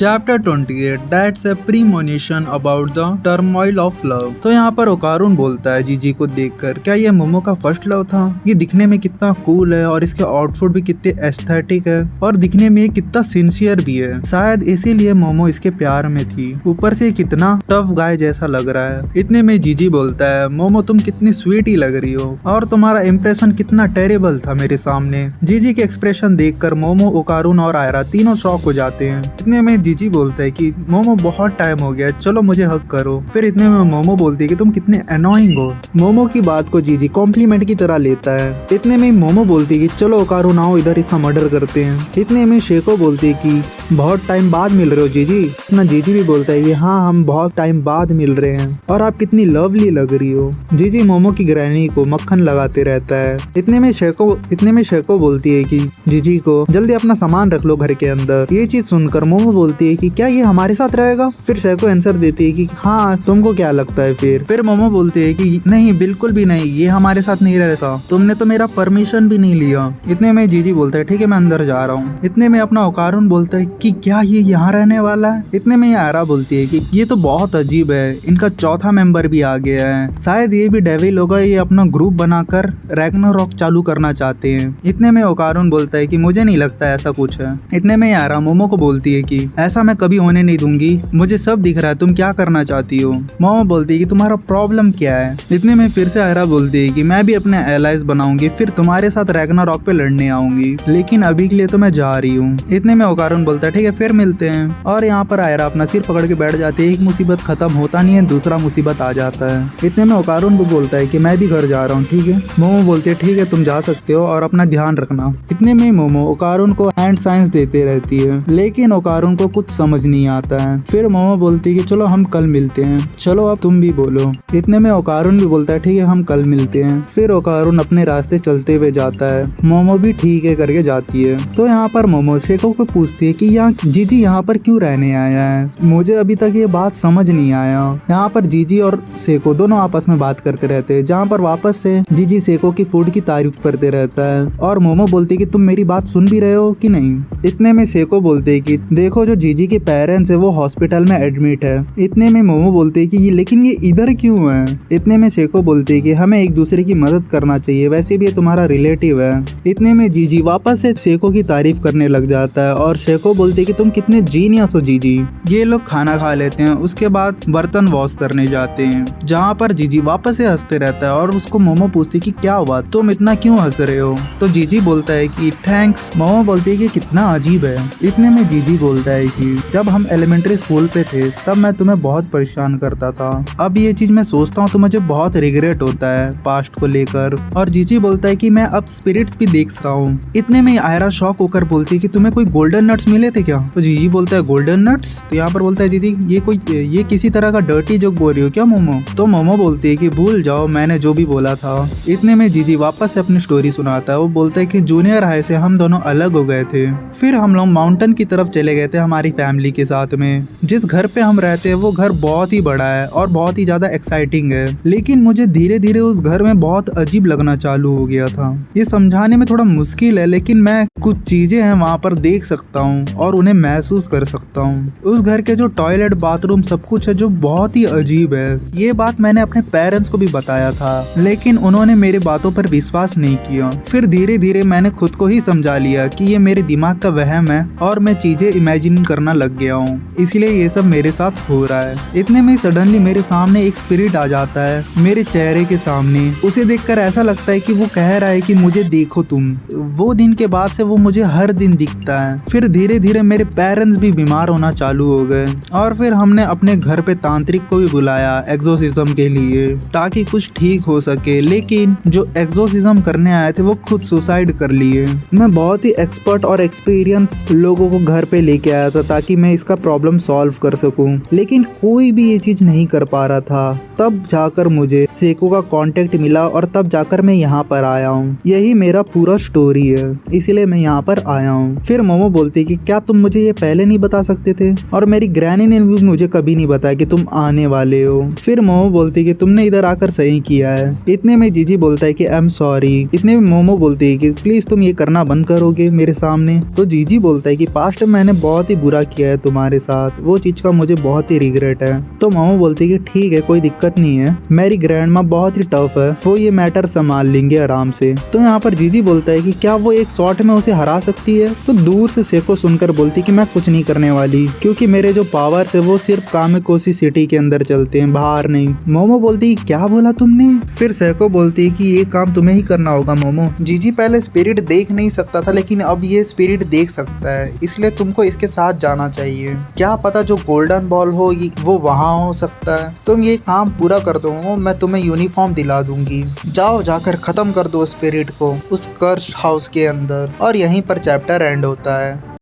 Chapter 28 that's a premonition about the turmoil of love. तो यहाँ पर ओकारुन बोलता है जीजी को देखकर, क्या ये मोमो का फर्स्ट लव था? ये दिखने में कितना कूल है और इसके आउटफिट भी कितने एस्थेटिक है और दिखने में कितना सिंसियर भी है। शायद इसीलिए मोमो इसके प्यार में थी। ऊपर से कितना टफ गाय जैसा लग रहा है। इतने में जीजी बोलता है, मोमो तुम कितनी स्वीट ही लग रही हो और तुम्हारा इम्प्रेशन कितना टेरेबल था मेरे सामने। जीजी के एक्सप्रेशन देखकर मोमो, ओकारुन और आयरा तीनों शॉक हो जाते हैं। इतने में जीजी बोलता है कि मोमो बहुत टाइम हो गया, चलो मुझे हग करो। फिर इतने में मोमो बोलती है कि तुम कितने अनोइंग हो। मोमो की बात को जीजी कॉम्प्लीमेंट की तरह लेता है। इतने में मोमो बोलती है कि चलो ओकारुन आओ इधर इसका मर्डर करते हैं। इतने में शेको बोलती है कि बहुत टाइम बाद मिल रहे हो जीजी। इतना जीजी भी बोलता है कि हाँ हम बहुत टाइम बाद मिल रहे हैं और आप कितनी लवली लग रही हो। जीजी मोमो की ग्रैनी को मक्खन लगाते रहता है। इतने में शेको बोलती है कि जीजी को जल्दी अपना सामान रख लो घर के अंदर। ये चीज सुनकर मोमो बोलती है कि क्या ये हमारे साथ रहेगा? फिर शेको आंसर देती है कि हाँ तुमको क्या लगता है? फिर मोमो बोलती है कि नहीं बिल्कुल भी नहीं, ये हमारे साथ नहीं रहता, तुमने तो मेरा परमिशन भी नहीं लिया। इतने में जीजी बोलता है ठीक है मैं अंदर जा रहा हूँ। इतने में अपना ओकारुन बोलता है कि क्या ये यहाँ रहने वाला है? इतने में आयरा बोलती है कि ये तो बहुत अजीब है, इनका चौथा मेंबर भी आ गया है, शायद ये भी डेविल होगा, ये अपना ग्रुप बनाकर रैग्नारॉक चालू करना चाहते हैं। इतने में ओकारुन बोलता है कि मुझे नहीं लगता ऐसा कुछ है। इतने में आयरा मोमो को बोलती है कि ऐसा मैं कभी होने नहीं दूंगी, मुझे सब दिख रहा है, तुम क्या करना चाहती हो? मोमो बोलती है कि तुम्हारा प्रॉब्लम क्या है? इतने में फिर से आयरा बोलती है कि मैं भी अपने एलाइज बनाऊंगी, फिर तुम्हारे साथ रैग्नारॉक पे लड़ने आऊंगी, लेकिन अभी के लिए तो मैं जा रही हूँ। इतने में ओकारुन बोलता है ठीक है फिर मिलते हैं। और यहाँ पर आयरा अपना सिर पकड़ के बैठ जाती है। एक मुसीबत खत्म होता नहीं है, दूसरा मुसीबत आ जाता है। इतने में ओकारुन को बोलता है कि मैं भी घर जा रहा हूँ, ठीक है? मोमो बोलती है ठीक है तुम जा सकते हो और अपना ध्यान रखना। इतने में मोमो ओकारुन को हैंड साइंस देते रहती है, लेकिन ओकारुन को कुछ समझ नहीं आता है। फिर मोमो बोलती है कि चलो हम कल मिलते हैं, चलो अब तुम भी बोलो। इतने में ओकारुन भी बोलता है ठीक है हम कल मिलते हैं। फिर ओकारुन अपने रास्ते चलते हुए जाता है, मोमो भी ठीक है करके जाती है। तो यहाँ पर मोमो शेको को पूछती है कि यहाँ जीजी यहाँ पर क्यों रहने आया है? मुझे अभी तक ये बात समझ नहीं आया। यहाँ पर जीजी और शेको दोनों आपस में बात करते रहते हैं, जहाँ पर वापस से जीजी शेको की फूड की तारीफ करते रहता है और मोमो बोलती है कि तुम मेरी बात सुन भी रहे हो कि नहीं? इतने में शेको बोलते है कि देखो जो जीजी के पेरेंट्स है वो हॉस्पिटल में एडमिट है। इतने में मोमो बोलते है कि लेकिन ये इधर क्यों है? इतने में शेको बोलते है कि हमें एक दूसरे की मदद करना चाहिए, वैसे भी ये तुम्हारा रिलेटिव है। इतने में जीजी वापस से शेको की तारीफ करने लग जाता है और शेको बोलती है कि तुम कितने जीनियस हो जीजी। ये लोग खाना खा लेते हैं, उसके बाद बर्तन वॉश करने जाते हैं, जहाँ पर जीजी वापस से हंसते रहता है और उसको मोमो पूछती है कि क्या हुआ, तुम इतना क्यों हंस रहे हो? तो जीजी बोलता है कि थैंक्स। मोमो बोलती है कि कितना अजीब है। इतने में जीजी बोलता है कि जब हम एलिमेंट्री स्कूल पे थे तब मैं तुम्हें बहुत परेशान करता था, अब ये चीज मैं सोचता हूँ तो मुझे बहुत रिग्रेट होता है पास्ट को लेकर। और जीजी बोलता है कि मैं अब स्पिरिट्स भी देख रहा हूँ। इतने में आयरा शॉक होकर बोलती है कि तुम्हें कोई गोल्डन नट्स मिले थे क्या? तो जीजी बोलता है गोल्डन नट्स? तो यहाँ पर बोलता है जीजी ये किसी तरह का डर्टी जोक बोल रही हो क्या मोमो? तो मोमो बोलती है कि भूल जाओ मैंने जो भी बोला था। इतने में जीजी वापस से अपनी स्टोरी सुनाता है। वो बोलता है कि जूनियर हाई से हम दोनों अलग हो गए थे, फिर हम लोग माउंटेन की तरफ चले गए थे हमारी फैमिली के साथ में। जिस घर पे हम रहते हैं वो घर बहुत ही बड़ा है और बहुत ही ज्यादा एक्साइटिंग है, लेकिन मुझे धीरे धीरे उस घर में बहुत अजीब लगना चालू हो गया था। ये समझाने में थोड़ा मुश्किल है, लेकिन मैं कुछ चीजें हैं वहाँ पर देख सकता हूँ और उन्हें महसूस कर सकता हूँ। उस घर के जो टॉयलेट, बाथरूम, सब कुछ है जो बहुत ही अजीब है। ये बात मैंने अपने पेरेंट्स को भी बताया था, लेकिन उन्होंने मेरे बातों पर विश्वास नहीं किया। फिर धीरे धीरे मैंने खुद को ही समझा लिया कि ये मेरे दिमाग का वहम है और मैं चीजें इमेजिन करना लग गया हूँ, इसलिए ये सब मेरे साथ हो रहा है। इतने में सडनली मेरे सामने एक स्पिरिट आ जाता है, मेरे चेहरे के सामने। उसे देखकर ऐसा लगता है कि वो कह रहा है कि मुझे देखो तुम। वो दिन के बाद से वो मुझे हर दिन दिखता है। फिर धीरे धीरे मेरे पेरेंट्स भी बीमार होना चालू हो गए और फिर हमने अपने घर पे तांत्रिक को भी बुलाया एक्सोर्सिज्म के लिए ताकि कुछ ठीक हो सके, लेकिन जो एक्सोर्सिज्म करने आए थे वो खुद सुसाइड कर लिए। मैं बहुत ही एक्सपर्ट और एक्सपीरियंस लोगों को घर पे लेके आया था ताकि मैं इसका प्रॉब्लम सॉल्व कर सकूं, लेकिन कोई भी ये चीज नहीं कर पा रहा था। तब जाकर मुझे शेको का कांटेक्ट मिला और तब जाकर मैं यहाँ पर आया हूँ। यही मेरा पूरा स्टोरी है, इसीलिए मैं यहाँ पर आया हूँ। फिर मोमो बोलती कि क्या तुम मुझे ये पहले नहीं बता सकते थे? और मेरी ग्रैनी ने भी मुझे कभी नहीं बताया कि तुम आने वाले हो। फिर मोमो बोलती कि तुमने इधर आकर सही किया है। इतने में जीजी बोलता है कि आई एम सॉरी। इतने में मोमो बोलती है कि प्लीज तुम ये करना बंद करोगे मेरे सामने? तो जीजी बोलता है कि पास्ट में मैंने बहुत ही बुरा किया है तुम्हारे साथ, वो चीज का मुझे बहुत ही रिग्रेट है। तो मोमो बोलती है कि ठीक है, कोई दिक्कत नहीं है, मेरी ग्रैंड माँ बहुत ही टफ है, वो ये मैटर संभाल लेंगे आराम से। तो यहाँ पर जीजी बोलता है कि क्या वो एक शॉट में उसे हरा सकती है? तो दूर से सेको सुनकर बोलती कि मैं कुछ नहीं करने वाली, क्योंकि मेरे जो पावर्स है वो सिर्फ कामेकोसी सिटी के अंदर चलते हैं, बाहर नहीं। मोमो बोलती क्या बोला तुमने? फिर सेको बोलती है कि ये काम तुम्हें ही करना होगा मोमो। जीजी पहले स्पिरिट देख नहीं सकता था, लेकिन अब ये स्पिरिट देख सकता है, इसलिए तुमको इसके साथ जाना चाहिए। क्या पता जो गोल्डन बॉल हो वो वहाँ हो सकता है। तुम ये काम पूरा कर दो, मैं तुम्हें यूनिफॉर्म दिला दूंगी। जाओ जाकर खत्म कर दो स्पिरिट को उस कर्स हाउस के अंदर। और यहीं पर चैप्टर एंड होता है।